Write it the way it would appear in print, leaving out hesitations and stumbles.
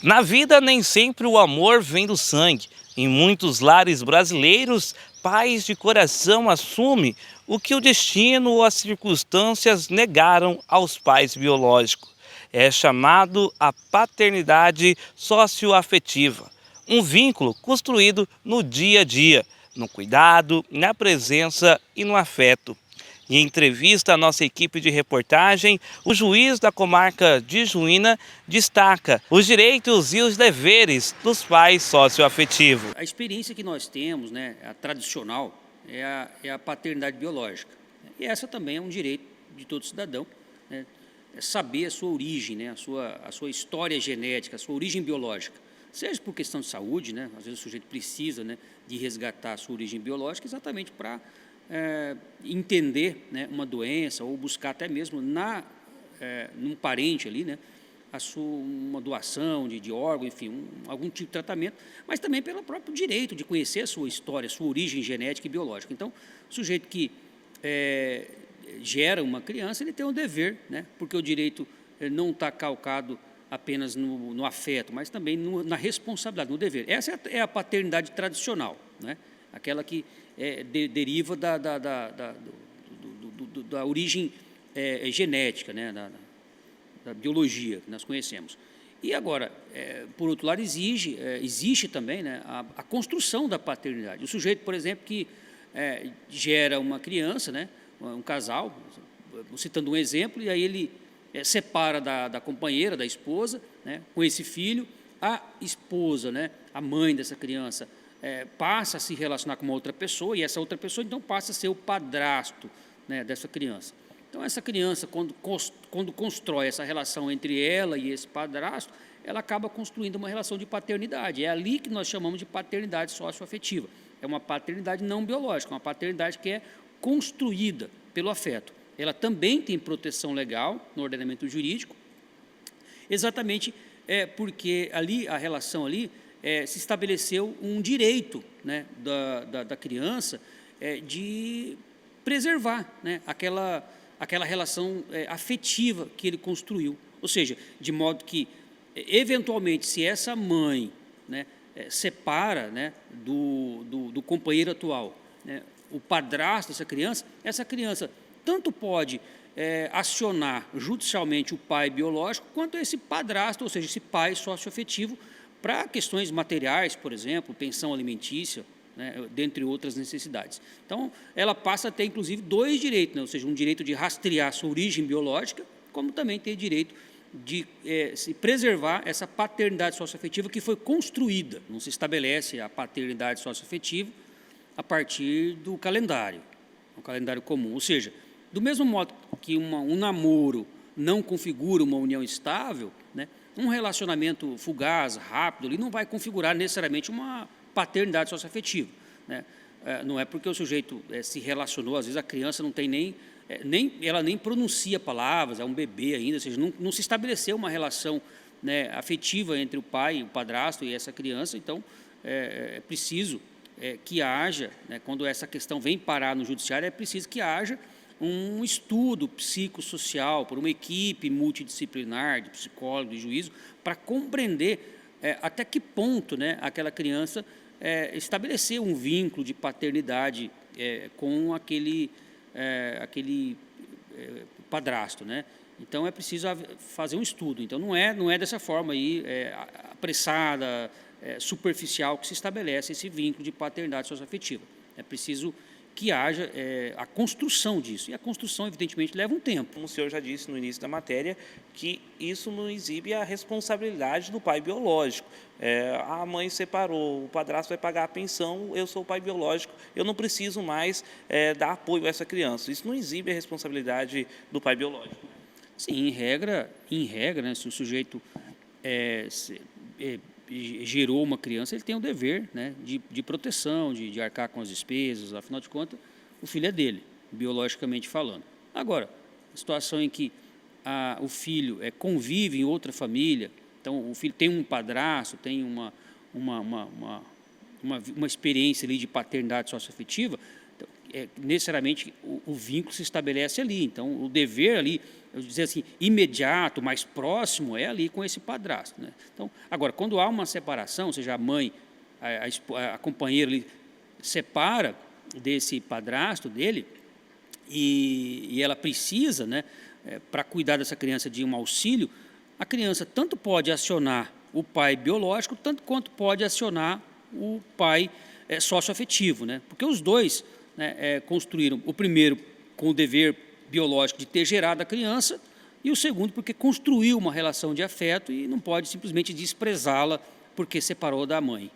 Na vida, nem sempre o amor vem do sangue. Em muitos lares brasileiros, pais de coração assumem o que o destino ou as circunstâncias negaram aos pais biológicos. É chamado a paternidade socioafetiva, um vínculo construído no dia a dia, no cuidado, na presença e no afeto. Em entrevista à nossa equipe de reportagem, o juiz da comarca de Juína destaca os direitos e os deveres dos pais socioafetivos. A experiência que nós temos, né, a tradicional, é a paternidade biológica. E essa também é um direito de todo cidadão, né, é saber a sua origem, né, a sua história genética, a sua origem biológica. Seja por questão de saúde, né, às vezes o sujeito precisa, né, de resgatar a sua origem biológica exatamente para entender, né, uma doença ou buscar até mesmo num parente ali, né, uma doação de órgão, enfim, algum tipo de tratamento, mas também pelo próprio direito de conhecer a sua história, a sua origem genética e biológica. Então, o sujeito que gera uma criança, ele tem um dever, né, porque o direito não está calcado apenas no afeto, mas também na responsabilidade, no dever. Essa é a paternidade tradicional, né, aquela que deriva da origem genética, né, da biologia que nós conhecemos. E agora, por outro lado, existe também, né, a construção da paternidade. O sujeito, por exemplo, que gera uma criança, né, um casal, citando um exemplo, e aí ele separa da companheira, da esposa, né, com esse filho, a esposa, né, a mãe dessa criança, passa a se relacionar com uma outra pessoa, e essa outra pessoa, então, passa a ser o padrasto, né, dessa criança. Então, essa criança, quando constrói essa relação entre ela e esse padrasto, ela acaba construindo uma relação de paternidade. É ali que nós chamamos de paternidade socioafetiva. É uma paternidade não biológica, uma paternidade que é construída pelo afeto. Ela também tem proteção legal no ordenamento jurídico, exatamente porque ali a relação ali se estabeleceu um direito, né, da criança de preservar, né, aquela relação afetiva que ele construiu. Ou seja, de modo que, eventualmente, se essa mãe, né, separa, né, do companheiro atual, né, o padrasto dessa criança, essa criança tanto pode acionar judicialmente o pai biológico, quanto esse padrasto, ou seja, esse pai socioafetivo, para questões materiais, por exemplo, pensão alimentícia, né, dentre outras necessidades. Então, ela passa a ter, inclusive, dois direitos, né, ou seja, um direito de rastrear sua origem biológica, como também ter direito de se preservar essa paternidade socioafetiva que foi construída. Não se estabelece a paternidade socioafetiva a partir do calendário, um calendário comum. Ou seja, do mesmo modo que um namoro não configura uma união estável, né, um relacionamento fugaz, rápido, ele não vai configurar necessariamente uma paternidade socioafetiva, né? Não é porque o sujeito se relacionou, às vezes a criança não tem ela nem pronuncia palavras, é um bebê ainda, ou seja, não se estabeleceu uma relação, né, afetiva entre o pai, o padrasto e essa criança. Então, é preciso que haja, né, quando essa questão vem parar no judiciário, é preciso que haja um estudo psicossocial por uma equipe multidisciplinar de psicólogo e juízo para compreender até que ponto, né, aquela criança estabeleceu um vínculo de paternidade com aquele padrasto, né? Então é preciso fazer um estudo. Então não é dessa forma aí apressada, superficial que se estabelece esse vínculo de paternidade socioafetiva. É preciso que haja a construção disso. E a construção, evidentemente, leva um tempo. Como o senhor já disse no início da matéria, que isso não exibe a responsabilidade do pai biológico. A mãe separou, o padrasto vai pagar a pensão, eu sou o pai biológico, eu não preciso mais dar apoio a essa criança. Isso não exibe a responsabilidade do pai biológico. Sim, em regra, né, se o sujeito gerou uma criança, ele tem o dever, né, de proteção, de arcar com as despesas. Afinal de contas, o filho é dele, biologicamente falando. Agora, a situação em que o filho convive em outra família, então o filho tem um padrasto, tem uma experiência ali de paternidade socioafetiva, então, necessariamente o vínculo se estabelece ali. Então, o dever ali eu dizer assim, imediato, mais próximo, é ali com esse padrasto, né? Então, agora, quando há uma separação, ou seja, a mãe, a companheira ali, separa desse padrasto dele e ela precisa, né, para cuidar dessa criança de um auxílio, a criança tanto pode acionar o pai biológico, tanto quanto pode acionar o pai socioafetivo, né? Porque os dois, né, construíram, o primeiro com o dever biológico de ter gerado a criança e o segundo porque construiu uma relação de afeto e não pode simplesmente desprezá-la porque separou da mãe.